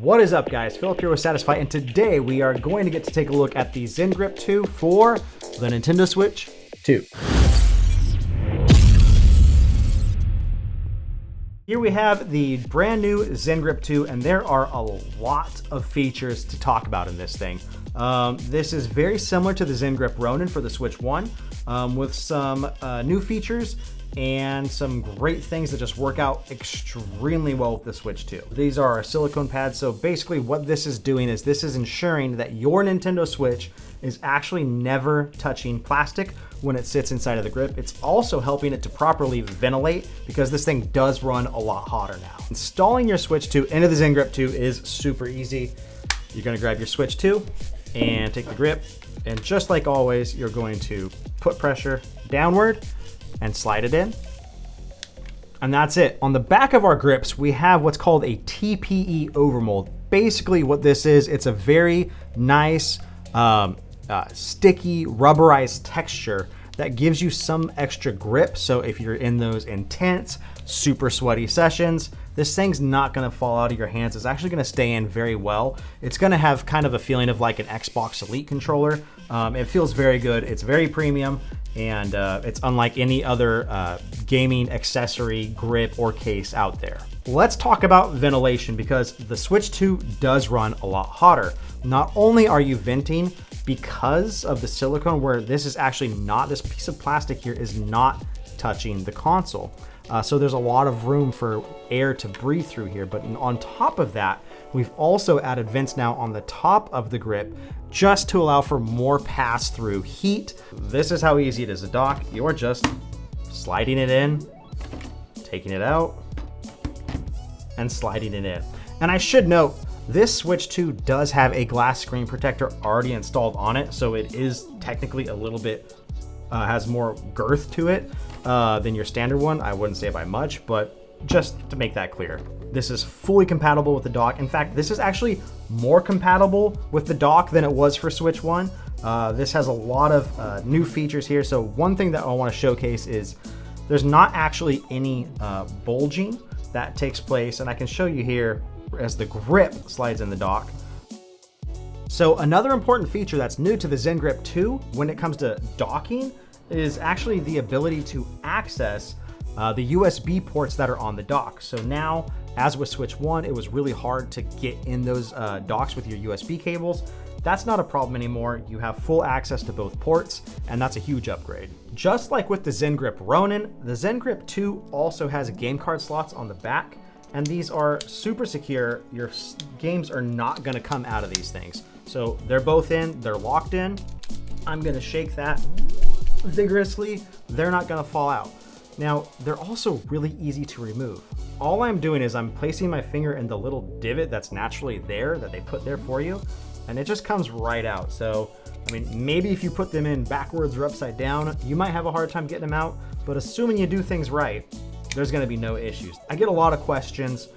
What is up, guys? Philip here with Satisfye, and today we are going to get to take a look at the ZenGrip 2 for the Nintendo Switch 2. Here we have the brand new ZenGrip 2, and there are a lot of features to talk about in this thing. This is very similar to the ZenGrip Ronin for the Switch 1, with some new features and some great things that just work out extremely well with the Switch 2. These are our silicone pads, so basically what this is doing is this is ensuring that your Nintendo Switch is actually never touching plastic when it sits inside of the grip. It's also helping it to properly ventilate because this thing does run a lot hotter now. Installing your Switch 2 into the ZenGrip 2 is super easy. You're gonna grab your Switch 2 and take the grip, and just like always, you're going to put pressure downward and slide it in. And that's it. On the back of our grips, we have what's called a TPE overmold. Basically what this is, it's a very nice, sticky, rubberized texture that gives you some extra grip. So if you're in those intense, super sweaty sessions, this thing's not gonna fall out of your hands. It's actually gonna stay in very well. It's gonna have kind of a feeling of like an Xbox Elite controller. It feels very good. It's very premium, and it's unlike any other gaming accessory, grip, or case out there. Let's talk about ventilation, because the Switch 2 does run a lot hotter. Not only are you venting because of the silicone, where this is actually not, this piece of plastic here is not touching the console. So there's a lot of room for air to breathe through here. But on top of that, we've also added vents now on the top of the grip just to allow for more pass-through heat. This is how easy it is to dock. You're just sliding it in, taking it out, and sliding it in. And I should note, this Switch 2 does have a glass screen protector already installed on it, so it is technically a little bit, has more girth to it than your standard one. I wouldn't say by much, but just to make that clear. This is fully compatible with the dock. In fact, this is actually more compatible with the dock than it was for Switch 1. This has a lot of new features here. So one thing that I want to showcase is there's not actually any bulging that takes place, and I can show you here as the grip slides in the dock. So another important feature that's new to the ZenGrip 2 when it comes to docking is actually the ability to access the USB ports that are on the dock. So now, as with Switch 1, it was really hard to get in those docks with your USB cables. That's not a problem anymore. You have full access to both ports, and that's a huge upgrade. Just like with the ZenGrip Ronin, the ZenGrip 2 also has game card slots on the back, and these are super secure. Your games are not gonna come out of these things. So they're both in, they're locked in. I'm gonna shake that vigorously. They're not gonna fall out. Now, they're also really easy to remove. All I'm doing is I'm placing my finger in the little divot that's naturally there, that they put there for you, and it just comes right out. So, I mean, maybe if you put them in backwards or upside down, you might have a hard time getting them out, but assuming you do things right, there's gonna be no issues. I get a lot of questions.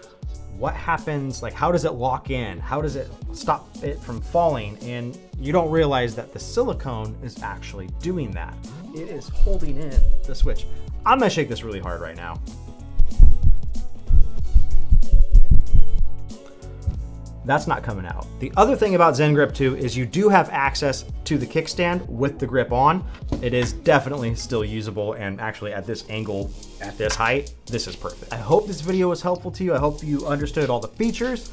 What happens, like how does it lock in? How does it stop it from falling? And you don't realize that the silicone is actually doing that. It is holding in the Switch. I'm gonna shake this really hard right now. That's not coming out. The other thing about ZenGrip 2 is you do have access to the kickstand with the grip on. It is definitely still usable, and actually at this angle, at this height, this is perfect. I hope this video was helpful to you. I hope you understood all the features.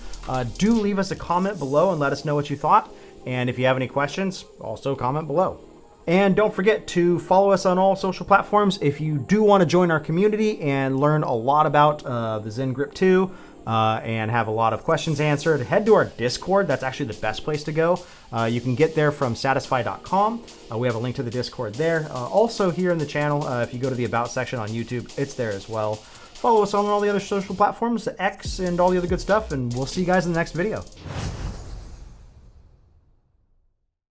Do leave us a comment below and let us know what you thought. And if you have any questions, also comment below. And don't forget to follow us on all social platforms if you do want to join our community and learn a lot about the ZenGrip 2 and have a lot of questions answered. Head to our Discord. That's actually the best place to go. You can get there from satisfye.com. We have a link to the Discord there. Also here in the channel, if you go to the About section on YouTube, it's there as well. Follow us on all the other social platforms, X and all the other good stuff, and we'll see you guys in the next video.